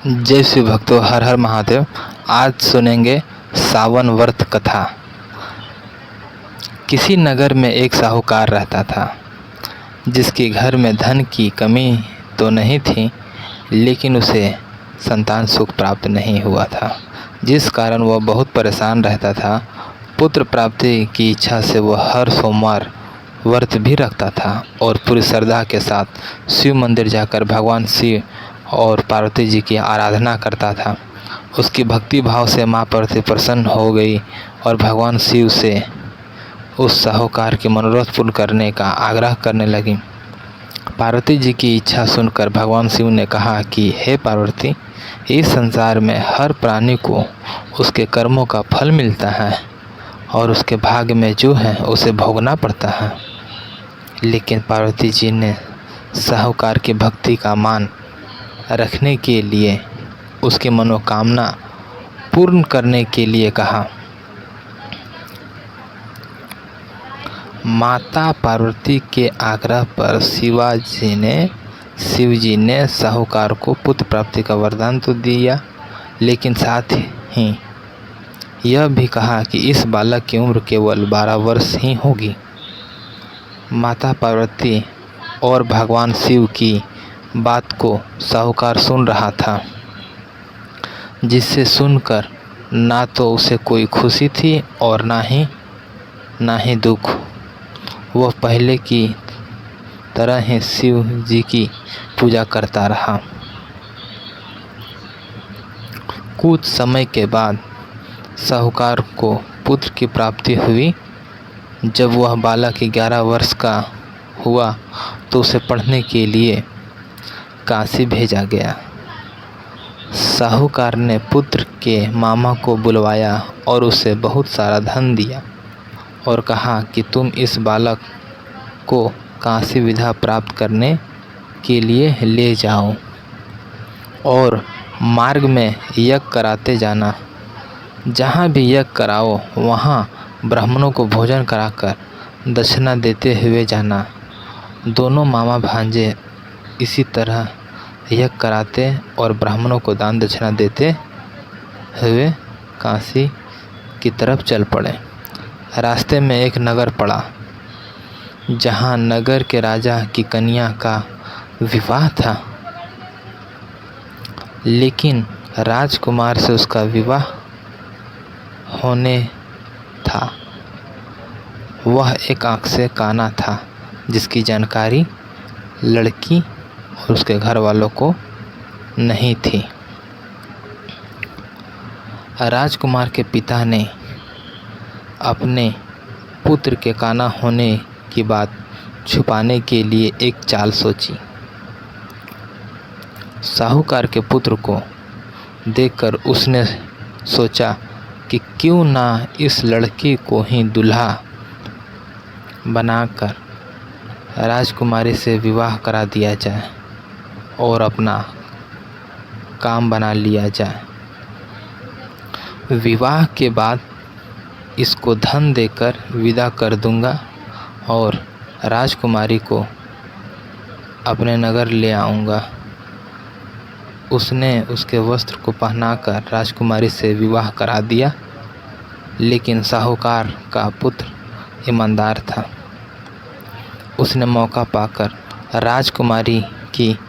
जय शिव भक्तों, हर हर महादेव। आज सुनेंगे सावन व्रत कथा। किसी नगर में एक साहूकार रहता था, जिसके घर में धन की कमी तो नहीं थी, लेकिन उसे संतान सुख प्राप्त नहीं हुआ था, जिस कारण वह बहुत परेशान रहता था। पुत्र प्राप्ति की इच्छा से वह हर सोमवार व्रत भी रखता था और पूरी श्रद्धा के साथ शिव मंदिर जाकर भगवान शिव और पार्वती जी की आराधना करता था। उसकी भक्ति भाव से माँ पार्वती प्रसन्न हो गई और भगवान शिव से उस साहूकार के मनोरथ पूर्ण करने का आग्रह करने लगी। पार्वती जी की इच्छा सुनकर भगवान शिव ने कहा कि हे पार्वती, इस संसार में हर प्राणी को उसके कर्मों का फल मिलता है और उसके भाग्य में जो है उसे भोगना पड़ता है। लेकिन पार्वती जी ने साहूकार की भक्ति का मान रखने के लिए उसकी मनोकामना पूर्ण करने के लिए कहा। माता पार्वती के आग्रह पर शिव जी ने साहूकार को पुत्र प्राप्ति का वरदान तो दिया, लेकिन साथ ही यह भी कहा कि इस बालक की उम्र केवल 12 वर्ष ही होगी। माता पार्वती और भगवान शिव की बात को साहूकार सुन रहा था, जिससे सुनकर ना तो उसे कोई खुशी थी और ना ही दुख। वह पहले की तरह ही शिव जी की पूजा करता रहा। कुछ समय के बाद साहूकार को पुत्र की प्राप्ति हुई। जब वह बालक 11 वर्ष का हुआ तो उसे पढ़ने के लिए काशी भेजा गया। साहूकार ने पुत्र के मामा को बुलवाया और उसे बहुत सारा धन दिया और कहा कि तुम इस बालक को काशी विद्या प्राप्त करने के लिए ले जाओ और मार्ग में यज्ञ कराते जाना। जहाँ भी यज्ञ कराओ वहाँ ब्राह्मणों को भोजन कराकर दक्षिणा देते हुए जाना। दोनों मामा भांजे इसी तरह यज्ञ कराते और ब्राह्मणों को दान दक्षिणा देते हुए काशी की तरफ चल पड़े। रास्ते में एक नगर पड़ा, जहाँ नगर के राजा की कन्या का विवाह था, लेकिन राजकुमार से उसका विवाह होने था। वह एक आँख से काना था, जिसकी जानकारी लड़की और उसके घर वालों को नहीं थी। राजकुमार के पिता ने अपने पुत्र के काना होने की बात छुपाने के लिए एक चाल सोची। साहूकार के पुत्र को देखकर उसने सोचा कि क्यों ना इस लड़की को ही दूल्हा बनाकर राजकुमारी से विवाह करा दिया जाए और अपना काम बना लिया जाए। विवाह के बाद इसको धन देकर विदा कर दूंगा और राजकुमारी को अपने नगर ले आऊँगा। उसने उसके वस्त्र को पहनाकर राजकुमारी से विवाह करा दिया, लेकिन साहूकार का पुत्र ईमानदार था। उसने मौका पाकर राजकुमारी की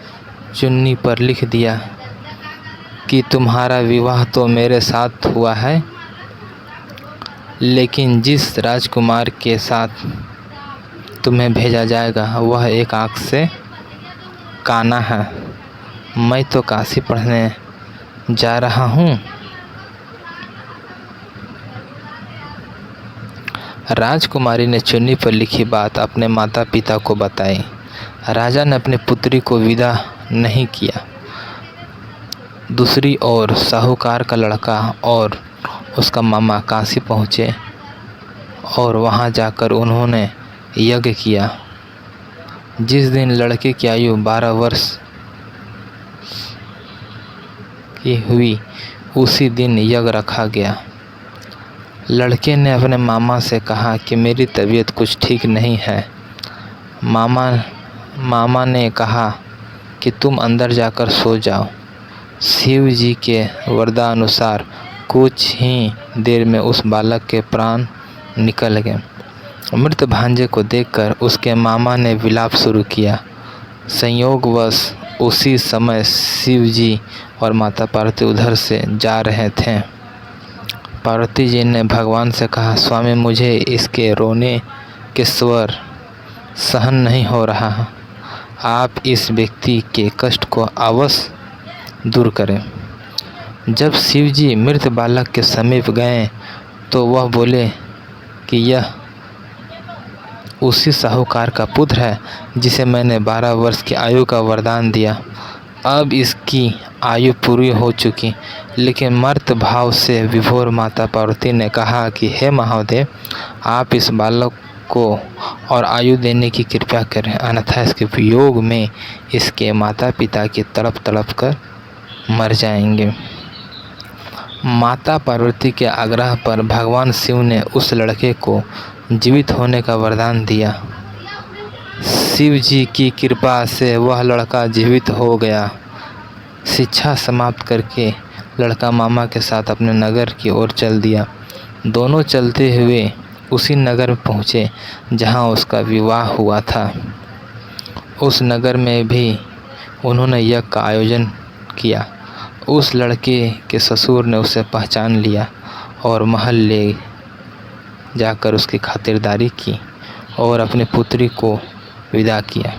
चुन्नी पर लिख दिया कि तुम्हारा विवाह तो मेरे साथ हुआ है, लेकिन जिस राजकुमार के साथ तुम्हें भेजा जाएगा वह एक आँख से काना है। मैं तो काशी पढ़ने जा रहा हूँ। राजकुमारी ने चुन्नी पर लिखी बात अपने माता पिता को बताई। राजा ने अपनी पुत्री को विदा नहीं किया। दूसरी ओर साहूकार का लड़का और उसका मामा काशी पहुँचे और वहाँ जाकर उन्होंने यज्ञ किया। जिस दिन लड़के की आयु 12 वर्ष की हुई, उसी दिन यज्ञ रखा गया। लड़के ने अपने मामा से कहा कि मेरी तबीयत कुछ ठीक नहीं है। मामा ने कहा कि तुम अंदर जाकर सो जाओ। शिव जी के वरदानुसार कुछ ही देर में उस बालक के प्राण निकल गए। मृत भांजे को देखकर उसके मामा ने विलाप शुरू किया। संयोगवश उसी समय शिव जी और माता पार्वती उधर से जा रहे थे। पार्वती जी ने भगवान से कहा, स्वामी मुझे इसके रोने के स्वर सहन नहीं हो रहा, आप इस व्यक्ति के कष्ट को अवश्य दूर करें। जब शिव जी मृत बालक के समीप गए तो वह बोले कि यह उसी साहूकार का पुत्र है जिसे मैंने 12 वर्ष की आयु का वरदान दिया। अब इसकी आयु पूरी हो चुकी, लेकिन मर्त भाव से विभोर माता पार्वती ने कहा कि हे महादेव, आप इस बालक को और आयु देने की कृपा करें, अन्यथा इसके वियोग में इसके माता पिता की तड़प तड़प कर मर जाएंगे। माता पार्वती के आग्रह पर भगवान शिव ने उस लड़के को जीवित होने का वरदान दिया। शिव जी की कृपा से वह लड़का जीवित हो गया। शिक्षा समाप्त करके लड़का मामा के साथ अपने नगर की ओर चल दिया। दोनों चलते हुए उसी नगर में पहुँचे जहाँ उसका विवाह हुआ था। उस नगर में भी उन्होंने यज्ञ का आयोजन किया। उस लड़के के ससुर ने उसे पहचान लिया और महल ले जाकर उसकी खातिरदारी की और अपनी पुत्री को विदा किया।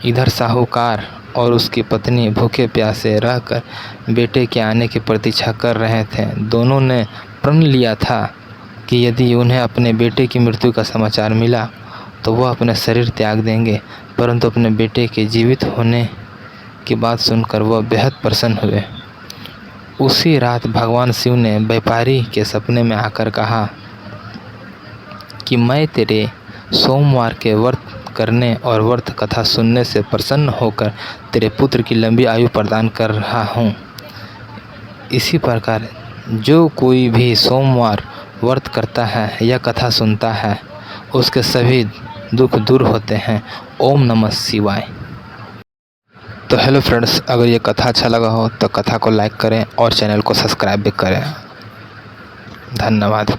इधर साहूकार और उसकी पत्नी भूखे प्यासे रहकर बेटे के आने की प्रतीक्षा कर रहे थे। दोनों ने प्रण लिया था कि यदि उन्हें अपने बेटे की मृत्यु का समाचार मिला तो वह अपने शरीर त्याग देंगे, परंतु अपने बेटे के जीवित होने की बात सुनकर वह बेहद प्रसन्न हुए। उसी रात भगवान शिव ने व्यापारी के सपने में आकर कहा कि मैं तेरे सोमवार के व्रत करने और व्रत कथा सुनने से प्रसन्न होकर तेरे पुत्र की लंबी आयु प्रदान कर रहा हूँ। इसी प्रकार जो कोई भी सोमवार व्रत करता है या कथा सुनता है उसके सभी दुख दूर होते हैं। ओम नमः शिवाय। तो हेलो फ्रेंड्स, अगर ये कथा अच्छा लगा हो तो कथा को लाइक करें और चैनल को सब्सक्राइब भी करें। धन्यवाद।